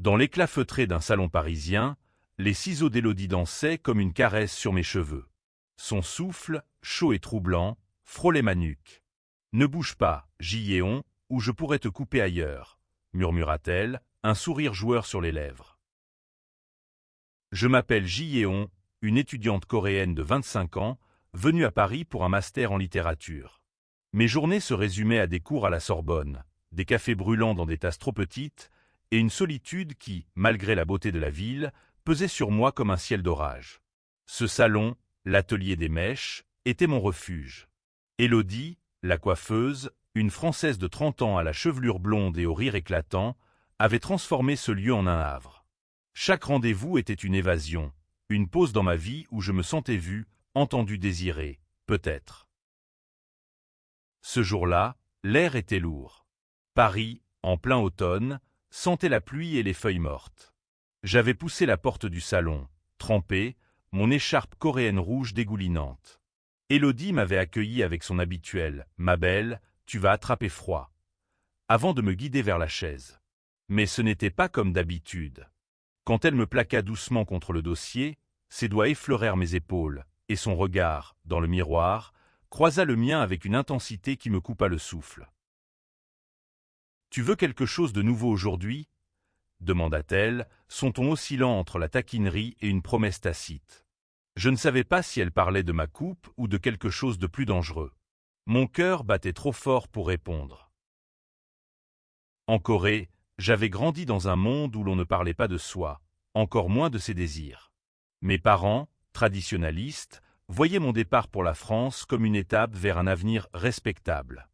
Dans l'éclat feutré d'un salon parisien, les ciseaux d'Élodie dansaient comme une caresse sur mes cheveux. Son souffle, chaud et troublant, frôlait ma nuque. « Ne bouge pas, Gilléon, ou je pourrais te couper ailleurs », murmura-t-elle, un sourire joueur sur les lèvres. Je m'appelle Gilléon, une étudiante coréenne de 25 ans, venue à Paris pour un master en littérature. Mes journées se résumaient à des cours à la Sorbonne, des cafés brûlants dans des tasses trop petites, et une solitude qui, malgré la beauté de la ville, pesait sur moi comme un ciel d'orage. Ce salon, l'atelier des mèches, était mon refuge. Élodie, la coiffeuse, une Française de 30 ans à la chevelure blonde et au rire éclatant, avait transformé ce lieu en un havre. Chaque rendez-vous était une évasion, une pause dans ma vie où je me sentais vu, entendu, désiré, peut-être. Ce jour-là, l'air était lourd. Paris, en plein automne, sentait la pluie et les feuilles mortes. J'avais poussé la porte du salon, trempé, mon écharpe coréenne rouge dégoulinante. Élodie m'avait accueilli avec son habituel « Ma belle, tu vas attraper froid », avant de me guider vers la chaise. Mais ce n'était pas comme d'habitude. Quand elle me plaqua doucement contre le dossier, ses doigts effleurèrent mes épaules, et son regard, dans le miroir, croisa le mien avec une intensité qui me coupa le souffle. « Tu veux quelque chose de nouveau aujourd'hui » demanda-t-elle, son ton oscillant entre la taquinerie et une promesse tacite. Je ne savais pas si elle parlait de ma coupe ou de quelque chose de plus dangereux. Mon cœur battait trop fort pour répondre. En Corée, j'avais grandi dans un monde où l'on ne parlait pas de soi, encore moins de ses désirs. Mes parents, traditionalistes, voyaient mon départ pour la France comme une étape vers un avenir respectable.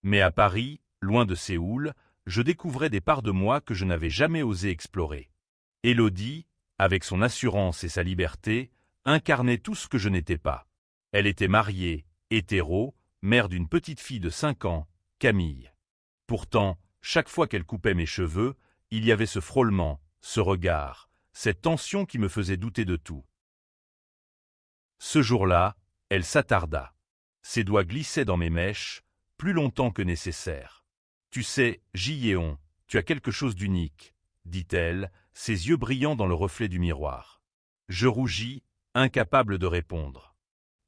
Mais à Paris, loin de Séoul, je découvrais des parts de moi que je n'avais jamais osé explorer. Élodie, avec son assurance et sa liberté, incarnait tout ce que je n'étais pas. Elle était mariée, hétéro, mère d'une petite fille de 5 ans, Camille. Pourtant, chaque fois qu'elle coupait mes cheveux, il y avait ce frôlement, ce regard, cette tension qui me faisait douter de tout. Ce jour-là, elle s'attarda. Ses doigts glissaient dans mes mèches, plus longtemps que nécessaire. « Tu sais, Gilléon, tu as quelque chose d'unique, » dit-elle, ses yeux brillant dans le reflet du miroir. Je rougis, incapable de répondre.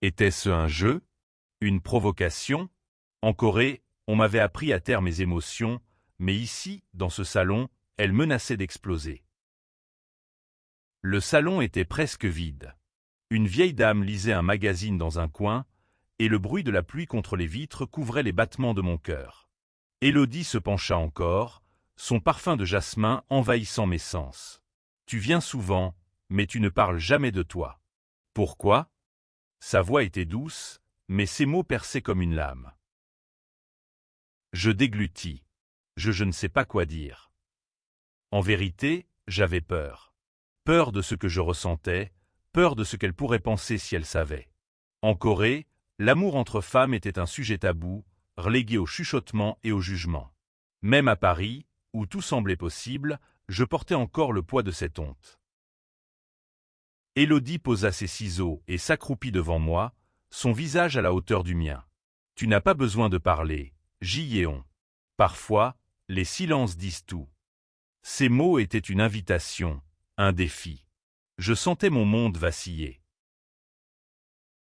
Était-ce un jeu? Une provocation? En Corée, on m'avait appris à taire mes émotions, mais ici, dans ce salon, elles menaçaient d'exploser. Le salon était presque vide. Une vieille dame lisait un magazine dans un coin, et le bruit de la pluie contre les vitres couvrait les battements de mon cœur. Élodie se pencha encore, son parfum de jasmin envahissant mes sens. « Tu viens souvent, mais tu ne parles jamais de toi. » « Pourquoi » Sa voix était douce, mais ses mots perçaient comme une lame. Je déglutis. Je ne sais pas quoi dire. En vérité, j'avais peur. Peur de ce que je ressentais, peur de ce qu'elle pourrait penser si elle savait. En Corée, l'amour entre femmes était un sujet tabou, relégué au chuchotement et au jugement. Même à Paris, où tout semblait possible, je portais encore le poids de cette honte. Élodie posa ses ciseaux et s'accroupit devant moi, son visage à la hauteur du mien. « Tu n'as pas besoin de parler, Gilléon. Parfois, les silences disent tout. » Ces mots étaient une invitation, un défi. Je sentais mon monde vaciller.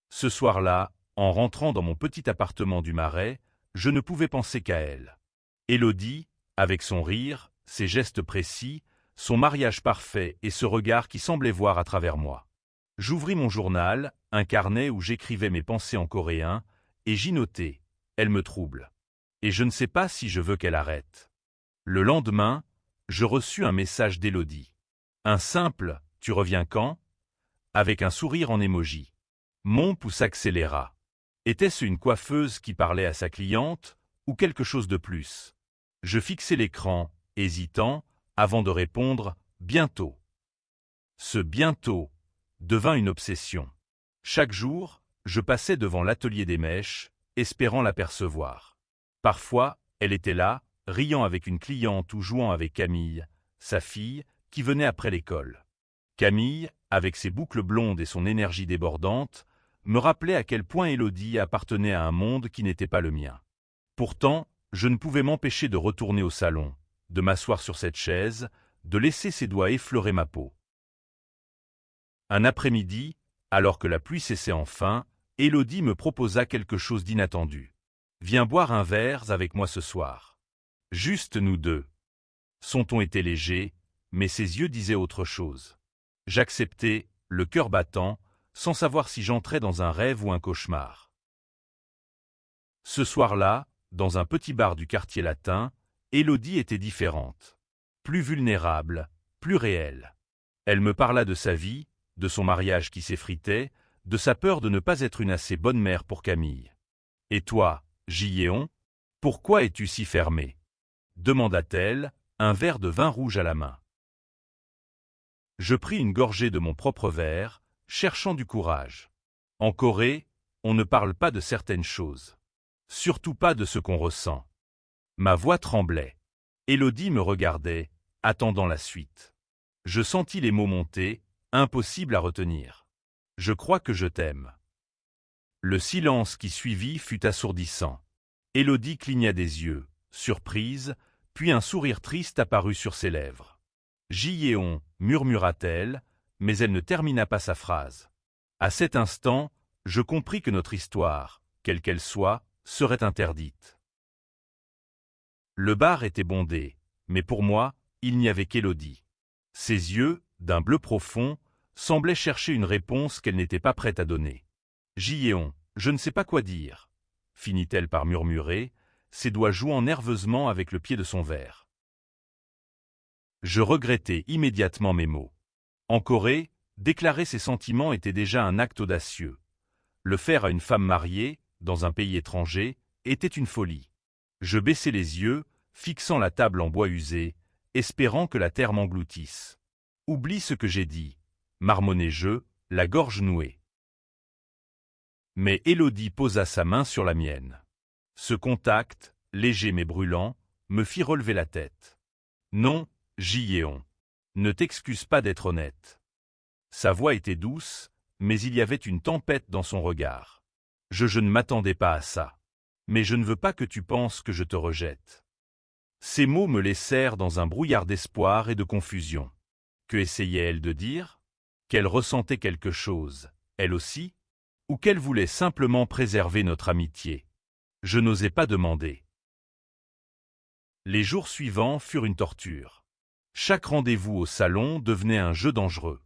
Ce soir-là, en rentrant dans mon petit appartement du Marais, je ne pouvais penser qu'à elle. Élodie, avec son rire, ses gestes précis, son mariage parfait et ce regard qui semblait voir à travers moi. J'ouvris mon journal, un carnet où j'écrivais mes pensées en coréen, et j'y notais « Elle me trouble. Et je ne sais pas si je veux qu'elle arrête. » Le lendemain, je reçus un message d'Élodie. Un simple « Tu reviens quand ?» avec un sourire en émoji. Mon pouce accéléra. Était-ce une coiffeuse qui parlait à sa cliente, ou quelque chose de plus? Je fixai l'écran, hésitant, avant de répondre « Bientôt ». Ce « bientôt » devint une obsession. Chaque jour, je passais devant l'atelier des mèches, espérant l'apercevoir. Parfois, elle était là, riant avec une cliente ou jouant avec Camille, sa fille, qui venait après l'école. Camille, avec ses boucles blondes et son énergie débordante, me rappelait à quel point Élodie appartenait à un monde qui n'était pas le mien. Pourtant, je ne pouvais m'empêcher de retourner au salon, de m'asseoir sur cette chaise, de laisser ses doigts effleurer ma peau. Un après-midi, alors que la pluie cessait enfin, Élodie me proposa quelque chose d'inattendu. « Viens boire un verre avec moi ce soir. » Juste nous deux. Son ton était léger, mais ses yeux disaient autre chose. J'acceptai, le cœur battant, sans savoir si j'entrais dans un rêve ou un cauchemar. Ce soir-là, dans un petit bar du quartier latin, Élodie était différente. Plus vulnérable, plus réelle. Elle me parla de sa vie, de son mariage qui s'effritait, de sa peur de ne pas être une assez bonne mère pour Camille. « Et toi, Giéon, pourquoi es-tu si fermé ?» demanda-t-elle, un verre de vin rouge à la main. Je pris une gorgée de mon propre verre, cherchant du courage. En Corée, on ne parle pas de certaines choses. Surtout pas de ce qu'on ressent. Ma voix tremblait. Élodie me regardait, attendant la suite. Je sentis les mots monter, impossible à retenir. « Je crois que je t'aime. » Le silence qui suivit fut assourdissant. Élodie cligna des yeux, surprise, puis un sourire triste apparut sur ses lèvres. « Giéon, » murmura-t-elle, mais elle ne termina pas sa phrase. À cet instant, je compris que notre histoire, quelle qu'elle soit, serait interdite. Le bar était bondé, mais pour moi, il n'y avait qu'Élodie. Ses yeux, d'un bleu profond, semblaient chercher une réponse qu'elle n'était pas prête à donner. « Giéon, je ne sais pas quoi dire, » finit-elle par murmurer, ses doigts jouant nerveusement avec le pied de son verre. Je regrettai immédiatement mes mots. En Corée, déclarer ses sentiments était déjà un acte audacieux. Le faire à une femme mariée, dans un pays étranger, était une folie. Je baissai les yeux, fixant la table en bois usé, espérant que la terre m'engloutisse. « Oublie ce que j'ai dit, » marmonnai-je, la gorge nouée. Mais Élodie posa sa main sur la mienne. Ce contact, léger mais brûlant, me fit relever la tête. « Non, Giéon, ne t'excuse pas d'être honnête. » Sa voix était douce, mais il y avait une tempête dans son regard. « Je ne m'attendais pas à ça. Mais je ne veux pas que tu penses que je te rejette. » Ces mots me laissèrent dans un brouillard d'espoir et de confusion. Que essayait-elle de dire? Qu'elle ressentait quelque chose, elle aussi? Ou qu'elle voulait simplement préserver notre amitié? Je n'osais pas demander. Les jours suivants furent une torture. Chaque rendez-vous au salon devenait un jeu dangereux.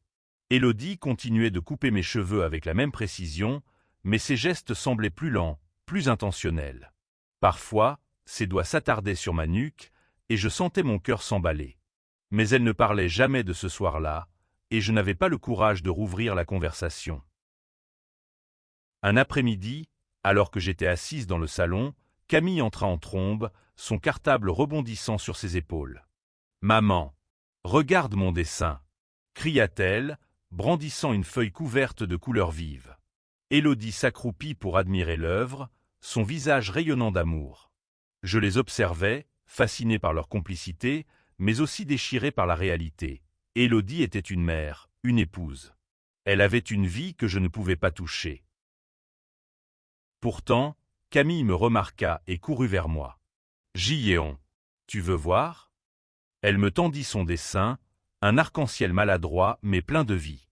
Élodie continuait de couper mes cheveux avec la même précision, mais ses gestes semblaient plus lents, plus intentionnels. Parfois, ses doigts s'attardaient sur ma nuque, et je sentais mon cœur s'emballer. Mais elle ne parlait jamais de ce soir-là, et je n'avais pas le courage de rouvrir la conversation. Un après-midi, alors que j'étais assise dans le salon, Camille entra en trombe, son cartable rebondissant sur ses épaules. « Maman, regarde mon dessin !» cria-t-elle, brandissant une feuille couverte de couleurs vives. Élodie s'accroupit pour admirer l'œuvre, son visage rayonnant d'amour. Je les observais, fasciné par leur complicité, mais aussi déchiré par la réalité. Élodie était une mère, une épouse. Elle avait une vie que je ne pouvais pas toucher. Pourtant, Camille me remarqua et courut vers moi. « Giéon, tu veux voir ?» Elle me tendit son dessin, un arc-en-ciel maladroit mais plein de vie.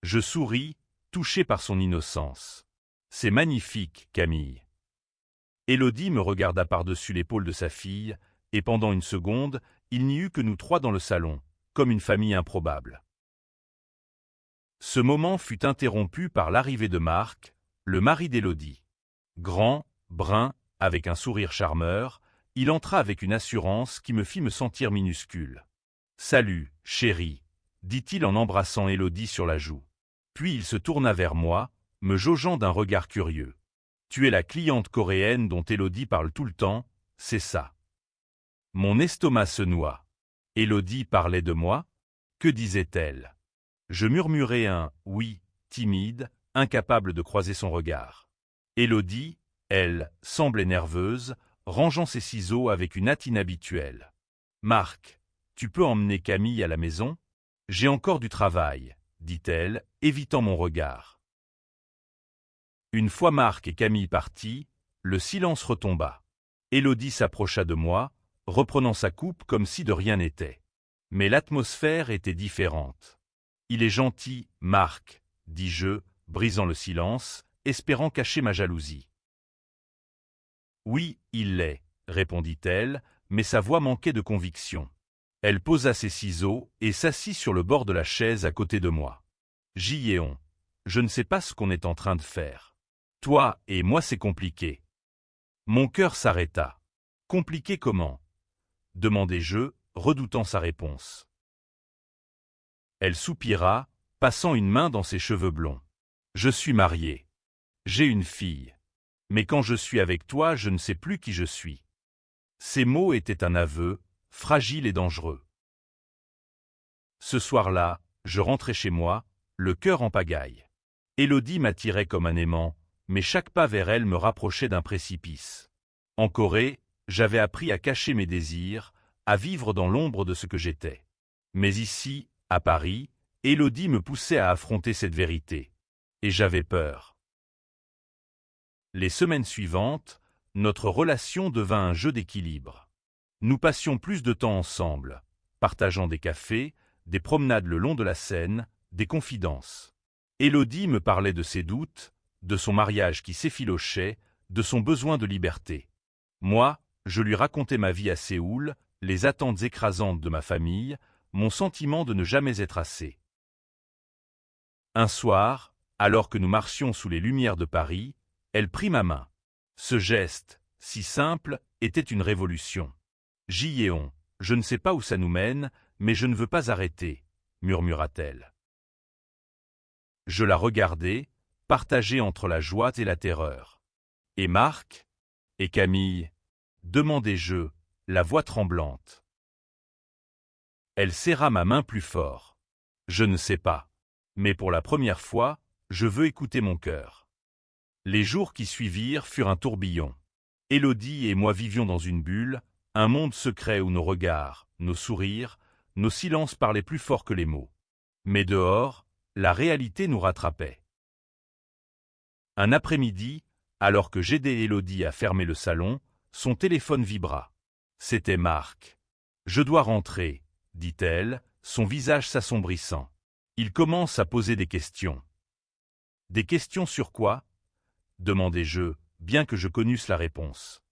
Je souris, touché par son innocence. « C'est magnifique, Camille. » Élodie me regarda par-dessus l'épaule de sa fille, et pendant une seconde, il n'y eut que nous trois dans le salon, comme une famille improbable. Ce moment fut interrompu par l'arrivée de Marc, le mari d'Élodie. Grand, brun, avec un sourire charmeur, il entra avec une assurance qui me fit me sentir minuscule. « Salut, chérie », dit-il en embrassant Élodie sur la joue. Puis il se tourna vers moi, me jaugeant d'un regard curieux. « Tu es la cliente coréenne dont Élodie parle tout le temps, c'est ça. » Mon estomac se noua. Élodie parlait de moi? Que disait-elle? Je murmurai un « oui », timide, incapable de croiser son regard. Élodie, elle, semblait nerveuse, rangeant ses ciseaux avec une hâte inhabituelle. « Marc, tu peux emmener Camille à la maison? J'ai encore du travail, » dit-elle, évitant mon regard. Une fois Marc et Camille partis, le silence retomba. Élodie s'approcha de moi, reprenant sa coupe comme si de rien n'était. Mais l'atmosphère était différente. Il est gentil, Marc, dis-je, brisant le silence, espérant cacher ma jalousie. Oui, il l'est, répondit-elle, mais sa voix manquait de conviction. Elle posa ses ciseaux et s'assit sur le bord de la chaise à côté de moi. Giéon, je ne sais pas ce qu'on est en train de faire. Toi et moi c'est compliqué. Mon cœur s'arrêta. Compliqué comment? Demandai-je, redoutant sa réponse. Elle soupira, passant une main dans ses cheveux blonds. Je suis marié. J'ai une fille. Mais quand je suis avec toi, je ne sais plus qui je suis. Ces mots étaient un aveu, fragile et dangereux. Ce soir-là, je rentrais chez moi, le cœur en pagaille. Élodie m'attirait comme un aimant, mais chaque pas vers elle me rapprochait d'un précipice. En Corée, j'avais appris à cacher mes désirs, à vivre dans l'ombre de ce que j'étais. Mais ici, à Paris, Élodie me poussait à affronter cette vérité. Et j'avais peur. Les semaines suivantes, notre relation devint un jeu d'équilibre. Nous passions plus de temps ensemble, partageant des cafés, des promenades le long de la Seine, des confidences. Élodie me parlait de ses doutes, de son mariage qui s'effilochait, de son besoin de liberté. Moi, je lui racontais ma vie à Séoul, les attentes écrasantes de ma famille, mon sentiment de ne jamais être assez. Un soir, alors que nous marchions sous les lumières de Paris, elle prit ma main. Ce geste, si simple, était une révolution. Giéon, je ne sais pas où ça nous mène, mais je ne veux pas arrêter, murmura-t-elle. Je la regardai, partagée entre la joie et la terreur. Et Marc? Et Camille? Demandai-je, la voix tremblante. Elle serra ma main plus fort. Je ne sais pas. Mais pour la première fois, je veux écouter mon cœur. Les jours qui suivirent furent un tourbillon. Élodie et moi vivions dans une bulle, un monde secret où nos regards, nos sourires, nos silences parlaient plus fort que les mots. Mais dehors, la réalité nous rattrapait. Un après-midi, alors que j'aidais Élodie à fermer le salon, son téléphone vibra. C'était Marc. « Je dois rentrer », dit-elle, son visage s'assombrissant. Il commence à poser des questions. « Des questions sur quoi ?» demandai-je, bien que je connusse la réponse.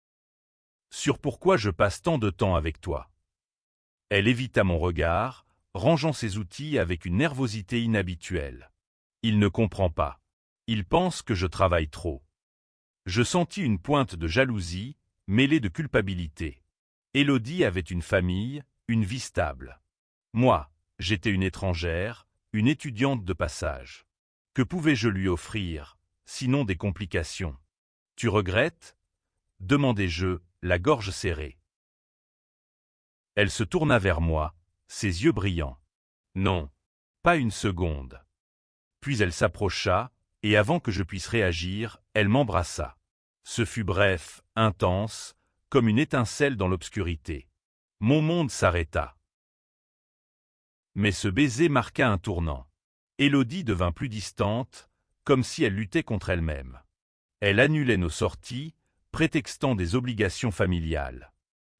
« Sur pourquoi je passe tant de temps avec toi. » Elle évita mon regard, rangeant ses outils avec une nervosité inhabituelle. Il ne comprend pas. Il pense que je travaille trop. Je sentis une pointe de jalousie, mêlée de culpabilité. Élodie avait une famille, une vie stable. Moi, j'étais une étrangère, une étudiante de passage. Que pouvais-je lui offrir, sinon des complications? Tu regrettes? Demandai-je, la gorge serrée. Elle se tourna vers moi, ses yeux brillants. Non, pas une seconde. Puis elle s'approcha, et avant que je puisse réagir, elle m'embrassa. Ce fut bref, intense, comme une étincelle dans l'obscurité. Mon monde s'arrêta. Mais ce baiser marqua un tournant. Élodie devint plus distante, comme si elle luttait contre elle-même. Elle annulait nos sorties, prétextant des obligations familiales.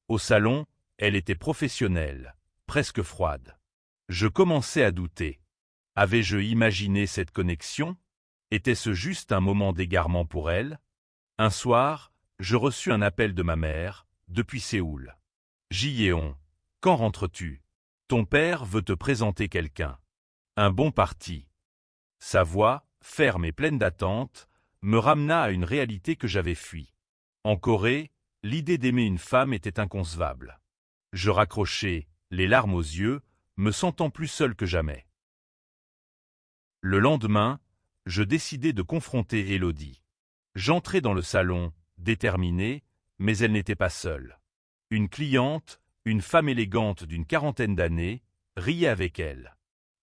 Au salon, elle était professionnelle, presque froide. Je commençais à douter. Avais-je imaginé cette connexion? Était-ce juste un moment d'égarement pour elle? Un soir, je reçus un appel de ma mère, depuis Séoul. « Giéon, quand rentres-tu? Ton père veut te présenter quelqu'un. Un bon parti. » Sa voix, ferme et pleine d'attente, me ramena à une réalité que j'avais fuie. En Corée, l'idée d'aimer une femme était inconcevable. Je raccrochai, les larmes aux yeux, me sentant plus seul que jamais. Le lendemain, je décidai de confronter Élodie. J'entrai dans le salon, déterminé, mais elle n'était pas seule. Une cliente, une femme élégante d'une quarantaine d'années, riait avec elle.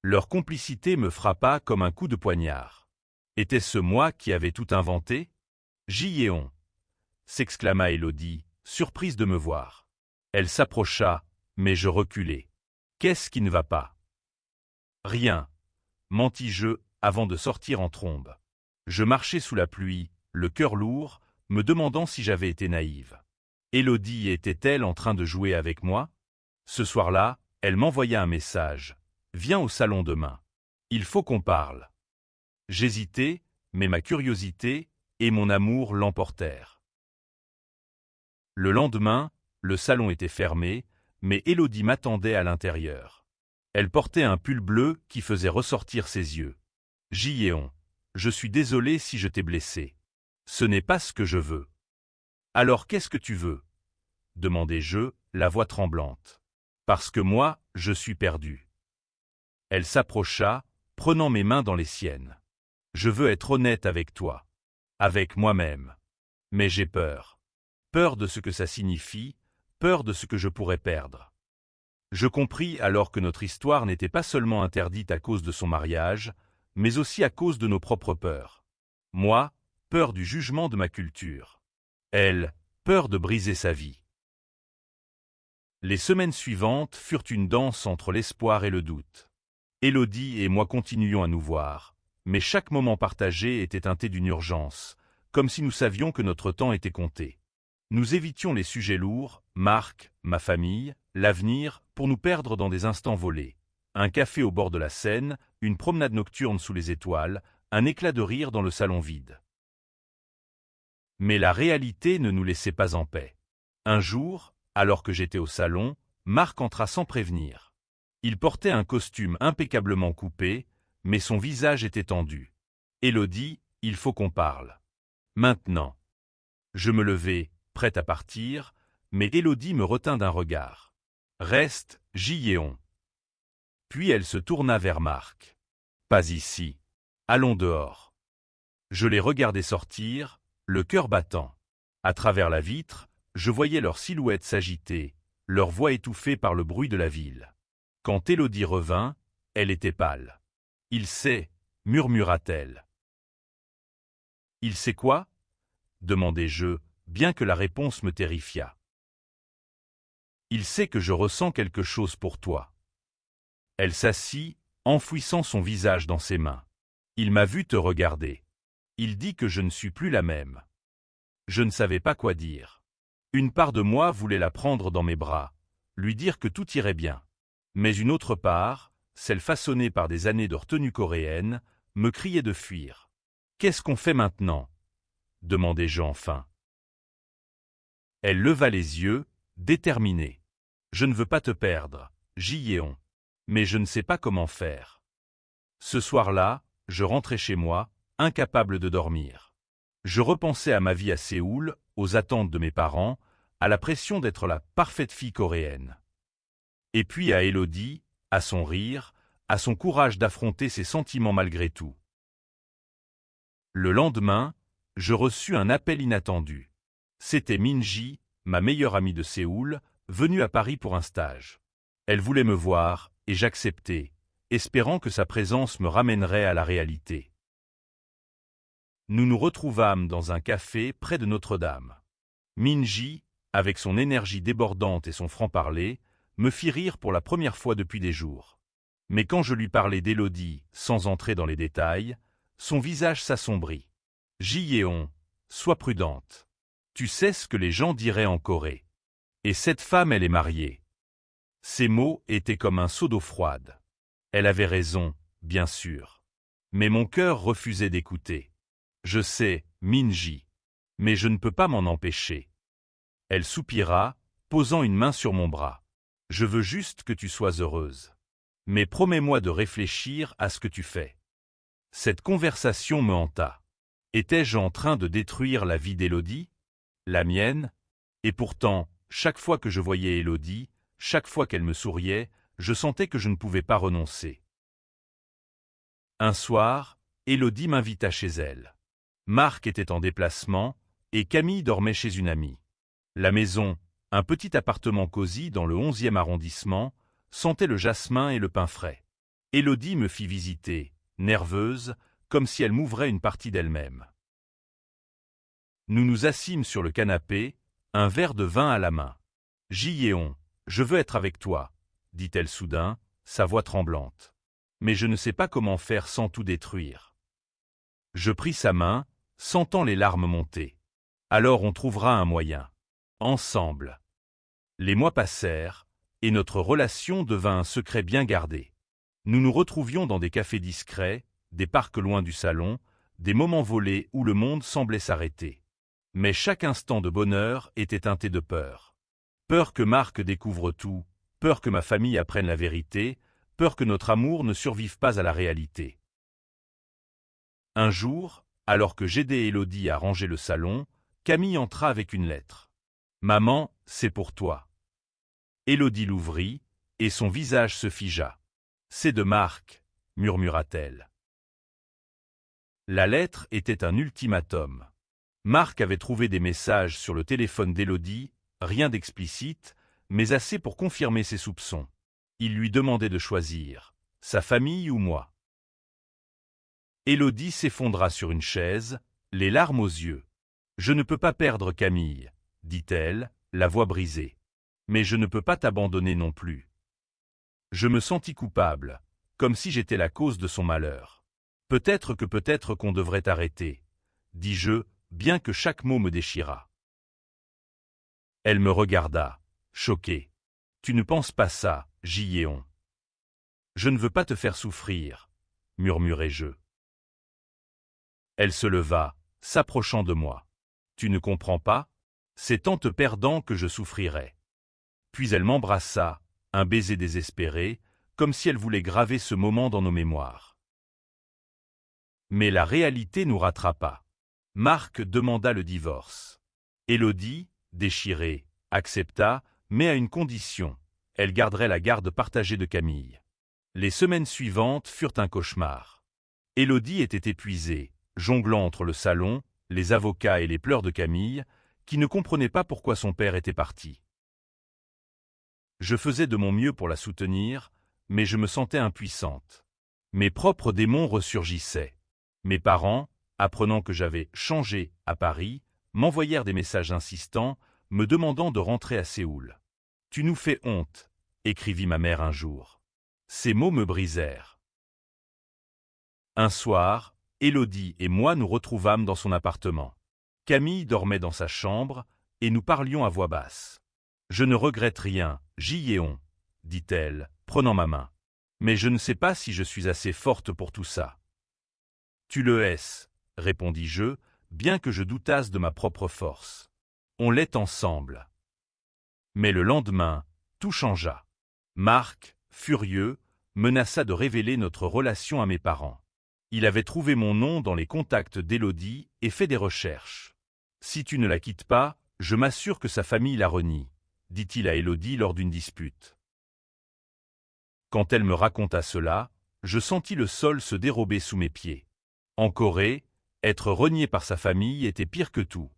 Leur complicité me frappa comme un coup de poignard. Était-ce moi qui avais tout inventé? Giéon, s'exclama Élodie, surprise de me voir. Elle s'approcha, mais je reculai. Qu'est-ce qui ne va pas? Rien, mentis-je avant de sortir en trombe. Je marchais sous la pluie, le cœur lourd, me demandant si j'avais été naïve. Élodie était-elle en train de jouer avec moi? Ce soir-là, Elle m'envoya un message. « Viens au salon demain. Il faut qu'on parle. » J'hésitais, mais ma curiosité et mon amour l'emportèrent. Le lendemain, le salon était fermé, mais Élodie m'attendait à l'intérieur. Elle portait un pull bleu qui faisait ressortir ses yeux. « Giéon, je suis désolé si je t'ai blessé. Ce n'est pas ce que je veux. »« Alors qu'est-ce que tu veux ?» demandai-je, la voix tremblante. « Parce que moi, je suis perdu. » Elle s'approcha, prenant mes mains dans les siennes. « Je veux être honnête avec toi. Avec moi-même. Mais j'ai peur. Peur de ce que ça signifie, peur de ce que je pourrais perdre. » Je compris alors que notre histoire n'était pas seulement interdite à cause de son mariage, mais aussi à cause de nos propres peurs. Moi, peur du jugement de ma culture. Elle, peur de briser sa vie. Les semaines suivantes furent une danse entre l'espoir et le doute. Élodie et moi continuions à nous voir, mais chaque moment partagé était teinté d'une urgence, comme si nous savions que notre temps était compté. Nous évitions les sujets lourds, Marc, ma famille, l'avenir, pour nous perdre dans des instants volés. Un café au bord de la Seine, une promenade nocturne sous les étoiles, un éclat de rire dans le salon vide. Mais la réalité ne nous laissait pas en paix. Un jour, alors que j'étais au salon, Marc entra sans prévenir. Il portait un costume impeccablement coupé, mais son visage était tendu. « Élodie, il faut qu'on parle. Maintenant. » Je me levai, prête à partir, mais Élodie me retint d'un regard. « Reste, Giéon. » Puis elle se tourna vers Marc. « Pas ici. Allons dehors. » Je les regardai sortir, le cœur battant. À travers la vitre, je voyais leurs silhouettes s'agiter, leur voix étouffée par le bruit de la ville. Quand Élodie revint, elle était pâle. « Il sait, » murmura-t-elle. « Il sait quoi ?» demandai-je, bien que la réponse me terrifiât. « Il sait que je ressens quelque chose pour toi. » Elle s'assit, enfouissant son visage dans ses mains. « Il m'a vu te regarder. Il dit que je ne suis plus la même. » Je ne savais pas quoi dire. Une part de moi voulait la prendre dans mes bras, lui dire que tout irait bien. Mais une autre part, celle façonnée par des années de retenue coréenne, me criait de fuir. « Qu'est-ce qu'on fait maintenant ?» demandai-je enfin. Elle leva les yeux, déterminée. « Je ne veux pas te perdre, Giéon, mais je ne sais pas comment faire. » Ce soir-là, je rentrai chez moi, incapable de dormir. Je repensais à ma vie à Séoul, aux attentes de mes parents, à la pression d'être la parfaite fille coréenne. Et puis à Élodie, à son rire, à son courage d'affronter ses sentiments malgré tout. Le lendemain, je reçus un appel inattendu. C'était Minji, ma meilleure amie de Séoul, venue à Paris pour un stage. Elle voulait me voir, et j'acceptai, espérant que sa présence me ramènerait à la réalité. Nous nous retrouvâmes dans un café près de Notre-Dame. Minji, avec son énergie débordante et son franc-parler, me fit rire pour la première fois depuis des jours. Mais quand je lui parlais d'Élodie, sans entrer dans les détails, son visage s'assombrit. « Giéon, sois prudente. Tu sais ce que les gens diraient en Corée. Et cette femme, elle est mariée. » Ces mots étaient comme un seau d'eau froide. Elle avait raison, bien sûr. Mais mon cœur refusait d'écouter. Je sais, Minji, mais je ne peux pas m'en empêcher. Elle soupira, posant une main sur mon bras. Je veux juste que tu sois heureuse. Mais promets-moi de réfléchir à ce que tu fais. Cette conversation me hanta. Étais-je en train de détruire la vie d'Élodie? La mienne? Et pourtant, chaque fois que je voyais Élodie, chaque fois qu'elle me souriait, je sentais que je ne pouvais pas renoncer. Un soir, Élodie m'invita chez elle. Marc était en déplacement, et Camille dormait chez une amie. La maison, un petit appartement cosy dans le 11e arrondissement, sentait le jasmin et le pain frais. Élodie me fit visiter, nerveuse, comme si elle m'ouvrait une partie d'elle-même. Nous nous assîmes sur le canapé, un verre de vin à la main. « Giéon, je veux être avec toi, » dit-elle soudain, sa voix tremblante. « Mais je ne sais pas comment faire sans tout détruire. » Je pris sa main, sentant les larmes monter. « Alors on trouvera un moyen. Ensemble. » Les mois passèrent, et notre relation devint un secret bien gardé. Nous nous retrouvions dans des cafés discrets, des parcs loin du salon, des moments volés où le monde semblait s'arrêter. Mais chaque instant de bonheur était teinté de peur. Peur que Marc découvre tout, peur que ma famille apprenne la vérité, peur que notre amour ne survive pas à la réalité. Un jour, alors que j'aidais Élodie à ranger le salon, Camille entra avec une lettre. « Maman, c'est pour toi. » Élodie l'ouvrit, et son visage se figea. « C'est de Marc, » murmura-t-elle. La lettre était un ultimatum. Marc avait trouvé des messages sur le téléphone d'Élodie, rien d'explicite, mais assez pour confirmer ses soupçons. Il lui demandait de choisir, sa famille ou moi. Élodie s'effondra sur une chaise, les larmes aux yeux. « Je ne peux pas perdre Camille, » dit-elle, la voix brisée. « Mais je ne peux pas t'abandonner non plus. » Je me sentis coupable, comme si j'étais la cause de son malheur. « Peut-être qu'on devrait arrêter, » dis-je, bien que chaque mot me déchirât. Elle me regarda, choquée. « Tu ne penses pas ça, Giéon. »« Je ne veux pas te faire souffrir, » murmurai-je. Elle se leva, s'approchant de moi. « Tu ne comprends pas? C'est en te perdant que je souffrirais. » Puis elle m'embrassa, un baiser désespéré, comme si elle voulait graver ce moment dans nos mémoires. Mais la réalité nous rattrapa. Marc demanda le divorce. Élodie, déchirée, accepta, mais à une condition. Elle garderait la garde partagée de Camille. Les semaines suivantes furent un cauchemar. Élodie était épuisée, jonglant entre le salon, les avocats et les pleurs de Camille, qui ne comprenait pas pourquoi son père était parti. Je faisais de mon mieux pour la soutenir, mais je me sentais impuissante. Mes propres démons ressurgissaient. Mes parents, apprenant que j'avais changé à Paris, m'envoyèrent des messages insistants, me demandant de rentrer à Séoul. « Tu nous fais honte », écrivit ma mère un jour. Ces mots me brisèrent. Un soir, Élodie et moi nous retrouvâmes dans son appartement. Camille dormait dans sa chambre, et nous parlions à voix basse. « Je ne regrette rien, Giéon, » dit-elle, prenant ma main. « Mais je ne sais pas si je suis assez forte pour tout ça. »« Tu le es, » répondis-je, bien que je doutasse de ma propre force. « On l'est ensemble. » Mais le lendemain, tout changea. Marc, furieux, menaça de révéler notre relation à mes parents. Il avait trouvé mon nom dans les contacts d'Élodie et fait des recherches. « Si tu ne la quittes pas, je m'assure que sa famille la renie, » dit-il à Élodie lors d'une dispute. Quand elle me raconta cela, je sentis le sol se dérober sous mes pieds. En Corée, être renié par sa famille était pire que tout.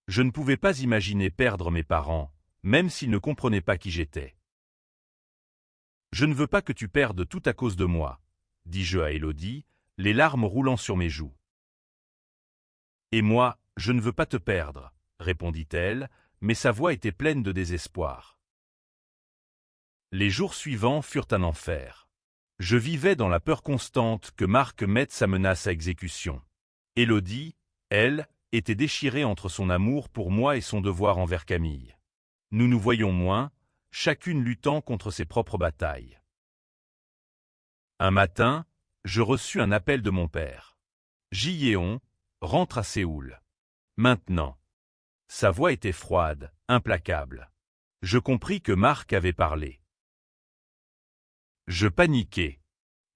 Je ne pouvais pas imaginer perdre mes parents, même s'ils ne comprenaient pas qui j'étais. « Je ne veux pas que tu perdes tout à cause de moi, » dis-je à Élodie, les larmes roulant sur mes joues. « Et moi, je ne veux pas te perdre, » répondit-elle, mais sa voix était pleine de désespoir. Les jours suivants furent un enfer. Je vivais dans la peur constante que Marc mette sa menace à exécution. Élodie, elle, était déchirée entre son amour pour moi et son devoir envers Camille. Nous nous voyions moins, chacune luttant contre ses propres batailles. Un matin, je reçus un appel de mon père. « Giéon, rentre à Séoul. Maintenant. » Sa voix était froide, implacable. Je compris que Marc avait parlé. Je paniquai.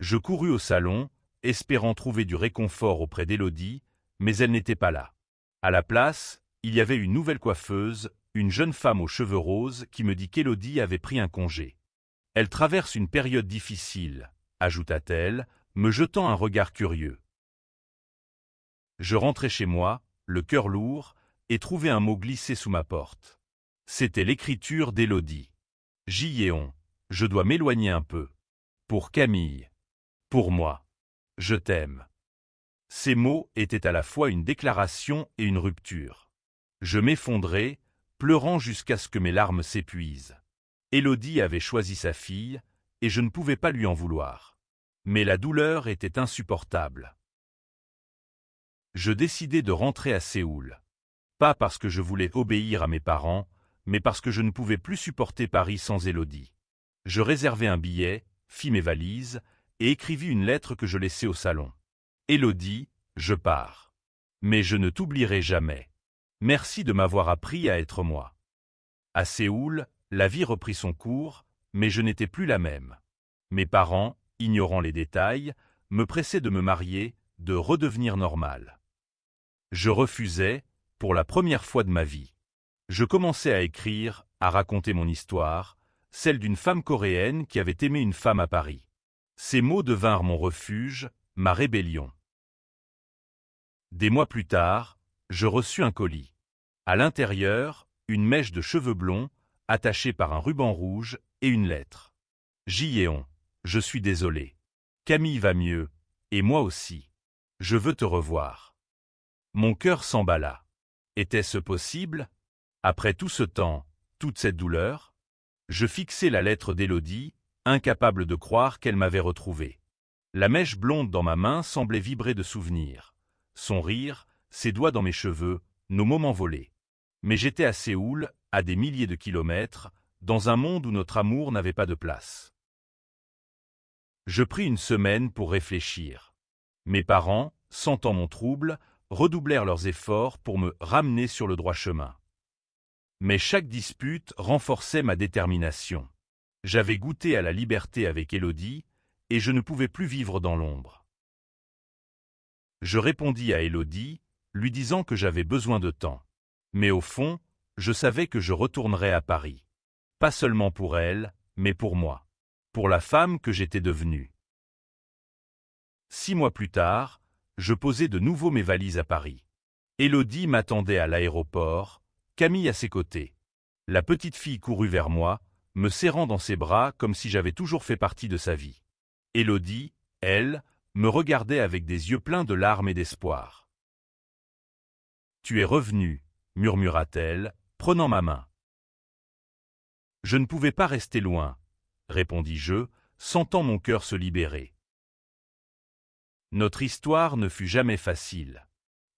Je courus au salon, espérant trouver du réconfort auprès d'Élodie, mais elle n'était pas là. À la place, il y avait une nouvelle coiffeuse, une jeune femme aux cheveux roses qui me dit qu'Élodie avait pris un congé. « Elle traverse une période difficile, » ajouta-t-elle, me jetant un regard curieux. Je rentrai chez moi, le cœur lourd, et trouvai un mot glissé sous ma porte. C'était l'écriture d'Élodie. « Giéon, je dois m'éloigner un peu. Pour Camille. Pour moi. Je t'aime. » Ces mots étaient à la fois une déclaration et une rupture. Je m'effondrai, pleurant jusqu'à ce que mes larmes s'épuisent. Élodie avait choisi sa fille, et je ne pouvais pas lui en vouloir. Mais la douleur était insupportable. Je décidai de rentrer à Séoul. Pas parce que je voulais obéir à mes parents, mais parce que je ne pouvais plus supporter Paris sans Élodie. Je réservai un billet, fis mes valises, et écrivis une lettre que je laissai au salon. Élodie, je pars. Mais je ne t'oublierai jamais. Merci de m'avoir appris à être moi. À Séoul, la vie reprit son cours, mais je n'étais plus la même. Mes parents, ignorant les détails, me pressaient de me marier, de redevenir normal. Je refusais, pour la première fois de ma vie. Je commençais à écrire, à raconter mon histoire, celle d'une femme coréenne qui avait aimé une femme à Paris. Ces mots devinrent mon refuge, ma rébellion. Des mois plus tard, je reçus un colis. À l'intérieur, une mèche de cheveux blonds, attachée par un ruban rouge, et une lettre. Ji-yeon, je suis désolé. Camille va mieux, et moi aussi. Je veux te revoir. Mon cœur s'emballa. Était-ce possible? Après tout ce temps, toute cette douleur? Je fixai la lettre d'Élodie, incapable de croire qu'elle m'avait retrouvé. La mèche blonde dans ma main semblait vibrer de souvenirs. Son rire, ses doigts dans mes cheveux, nos moments volés. Mais j'étais à Séoul, à des milliers de kilomètres, dans un monde où notre amour n'avait pas de place. Je pris une semaine pour réfléchir. Mes parents, sentant mon trouble, redoublèrent leurs efforts pour me ramener sur le droit chemin. Mais chaque dispute renforçait ma détermination. J'avais goûté à la liberté avec Élodie, et je ne pouvais plus vivre dans l'ombre. Je répondis à Élodie, lui disant que j'avais besoin de temps. Mais au fond, je savais que je retournerais à Paris. Pas seulement pour elle, mais pour moi. Pour la femme que j'étais devenue. 6 mois plus tard, je posai de nouveau mes valises à Paris. Élodie m'attendait à l'aéroport, Camille à ses côtés. La petite fille courut vers moi, me serrant dans ses bras comme si j'avais toujours fait partie de sa vie. Élodie, elle, me regardait avec des yeux pleins de larmes et d'espoir. « Tu es revenue, » murmura-t-elle, prenant ma main. Je ne pouvais pas rester loin, répondis-je, sentant mon cœur se libérer. Notre histoire ne fut jamais facile.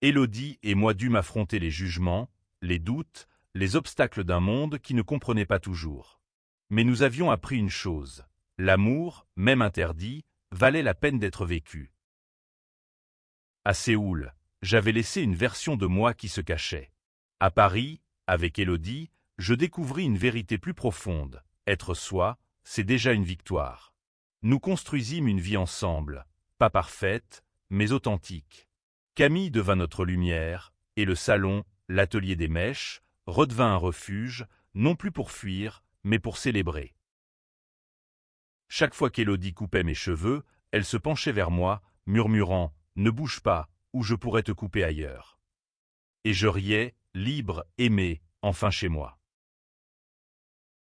Élodie et moi dûmes affronter les jugements, les doutes, les obstacles d'un monde qui ne comprenait pas toujours. Mais nous avions appris une chose, l'amour, même interdit, valait la peine d'être vécu. À Séoul, j'avais laissé une version de moi qui se cachait. À Paris, avec Élodie, je découvris une vérité plus profonde. Être soi, c'est déjà une victoire. Nous construisîmes une vie ensemble, pas parfaite, mais authentique. Camille devint notre lumière, et le salon, l'atelier des mèches, redevint un refuge, non plus pour fuir, mais pour célébrer. Chaque fois qu'Élodie coupait mes cheveux, elle se penchait vers moi, murmurant « Ne bouge pas, ou je pourrais te couper ailleurs ». Et je riais, libre, aimé, enfin chez moi.